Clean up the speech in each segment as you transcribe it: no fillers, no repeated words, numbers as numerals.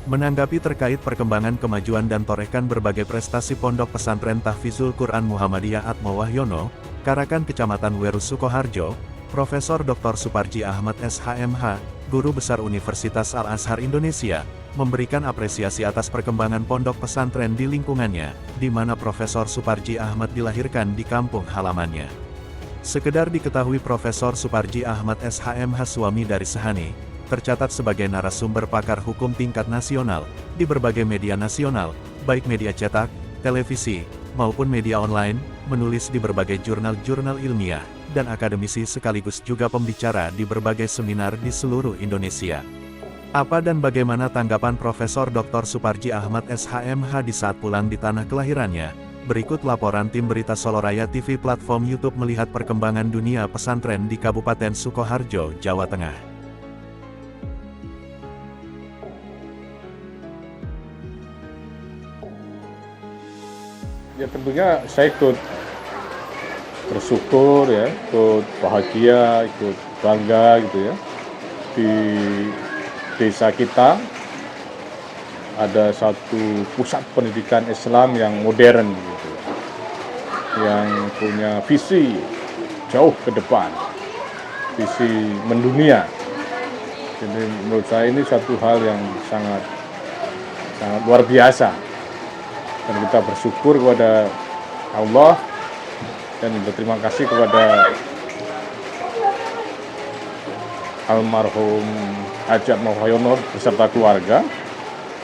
Menanggapi terkait perkembangan kemajuan dan torekan berbagai prestasi Pondok Pesantren Tahfizul Quran Muhammadiyah Atmo Wahyono, Karakan Kecamatan Weru Sukoharjo, Profesor Dr. Suparji Ahmad SHMH, Guru Besar Universitas Al-Azhar Indonesia, memberikan apresiasi atas perkembangan pondok pesantren di lingkungannya, di mana Profesor Suparji Ahmad dilahirkan di kampung halamannya. Sekedar diketahui Profesor Suparji Ahmad SHMH suami dari Sehani, tercatat sebagai narasumber pakar hukum tingkat nasional, di berbagai media nasional, baik media cetak, televisi, maupun media online, menulis di berbagai jurnal-jurnal ilmiah, dan akademisi sekaligus juga pembicara di berbagai seminar di seluruh Indonesia. Apa dan bagaimana tanggapan Profesor Dr. Suparji Ahmad SHMH di saat pulang di tanah kelahirannya? Berikut laporan tim berita Soloraya TV platform YouTube melihat perkembangan dunia pesantren di Kabupaten Sukoharjo, Jawa Tengah. Ya tentunya saya ikut bersyukur ya, ikut bahagia, ikut bangga gitu ya. Di desa kita ada satu pusat pendidikan Islam yang modern gitu, yang punya visi jauh ke depan, visi mendunia. Jadi menurut saya ini satu hal yang sangat luar biasa. Dan kita bersyukur kepada Allah dan berterima kasih kepada almarhum Haji Atmo Wahyono beserta keluarga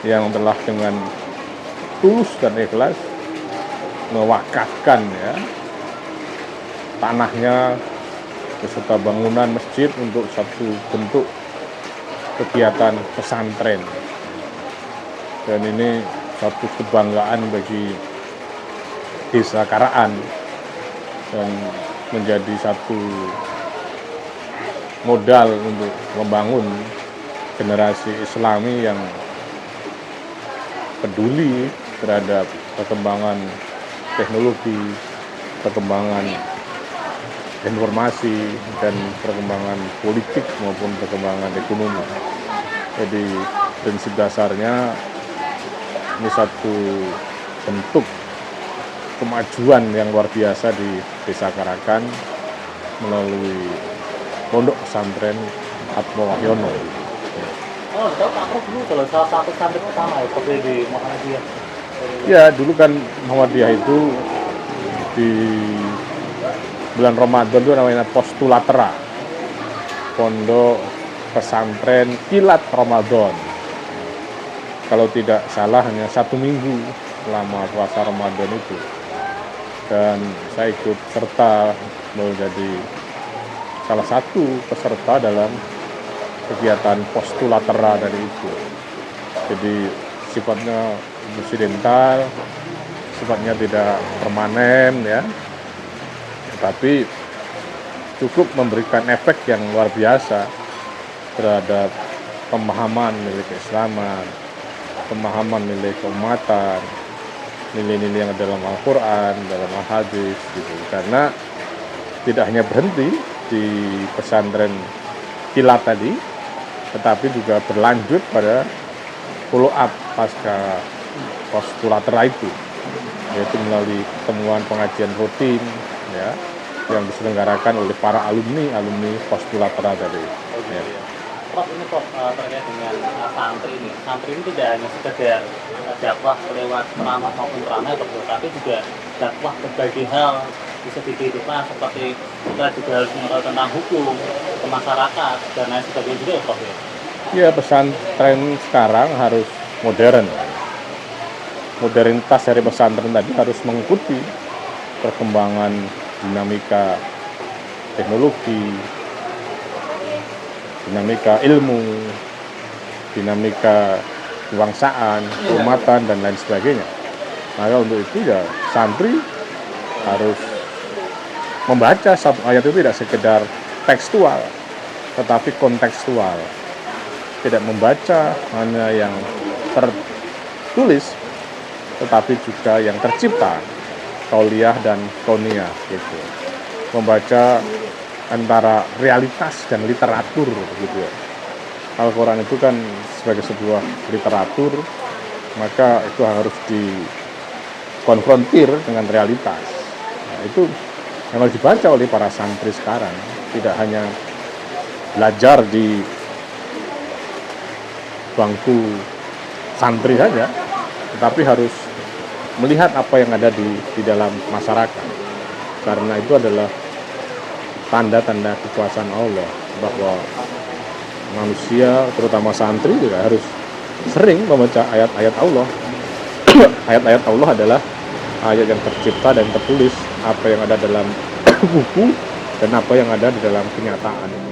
yang telah dengan tulus dan ikhlas mewakafkan ya tanahnya beserta bangunan masjid untuk satu bentuk kegiatan pesantren. Dan ini satu kebanggaan bagi desa Karaan dan menjadi satu modal untuk membangun generasi Islami yang peduli terhadap perkembangan teknologi, perkembangan informasi, dan perkembangan politik maupun perkembangan ekonomi. Jadi prinsip dasarnya ini satu bentuk kemajuan yang luar biasa di Desa Karakan melalui Pondok Pesantren Atmo Wahyono. Oh, tahu Pak Prof dulu kalau salah satu santri pertama ya, Prof di Muhammadiyah. Ya, dulu kan Muhammadiyah itu di bulan Ramadan itu namanya Postulatera, Pondok Pesantren Kilat Ramadan. Kalau tidak salah hanya 1 minggu selama puasa Ramadan itu. Dan saya ikut serta menjadi salah satu peserta dalam kegiatan Postulatera dari itu. Jadi sifatnya insidental, sifatnya tidak permanen ya. Tapi cukup memberikan efek yang luar biasa terhadap pemahaman nilai keislaman, pemahaman nilai keumatan, nilai-nilai yang dalam Al-Quran, dalam Al-Hadis gitu. Karena tidak hanya berhenti di pesantren kilat tadi, tetapi juga berlanjut pada follow up pasca Postulatera itu, yaitu melalui pertemuan pengajian rutin ya, yang diselenggarakan oleh para alumni Postulatera tadi. Ya. Prof, ini Prof terkait dengan santri ini. Santri ini tidak hanya sekedar dakwah lewat ceramah maupun ceramah, tapi juga dakwah berbagai hal bisa di kehidupan, seperti kita juga harus mengetahui tentang hukum, ke masyarakat, dan lain sebagainya juga ya Prof ya? Ya, pesantren sekarang harus modern. Modernitas dari pesantren tadi harus mengikuti perkembangan dinamika teknologi, dinamika ilmu, dinamika kebangsaan, keumatan, dan lain sebagainya. Maka untuk itu ya santri harus membaca satu ayat itu tidak sekedar tekstual, tetapi kontekstual. Tidak membaca hanya yang tertulis, tetapi juga yang tercipta, kauliyah dan kauniyah gitu. Membaca antara realitas dan literatur gitu ya. Al-Quran itu kan sebagai sebuah literatur, maka itu harus dikonfrontir dengan realitas. Nah, itu yang harus dibaca oleh para santri sekarang, tidak hanya belajar di bangku santri saja, tetapi harus melihat apa yang ada di dalam masyarakat, karena itu adalah tanda-tanda kekuasaan Allah, bahwa manusia, terutama santri, juga harus sering membaca ayat-ayat Allah. Ayat-ayat Allah adalah ayat yang tercipta dan tertulis, apa yang ada dalam buku dan apa yang ada di dalam kenyataan.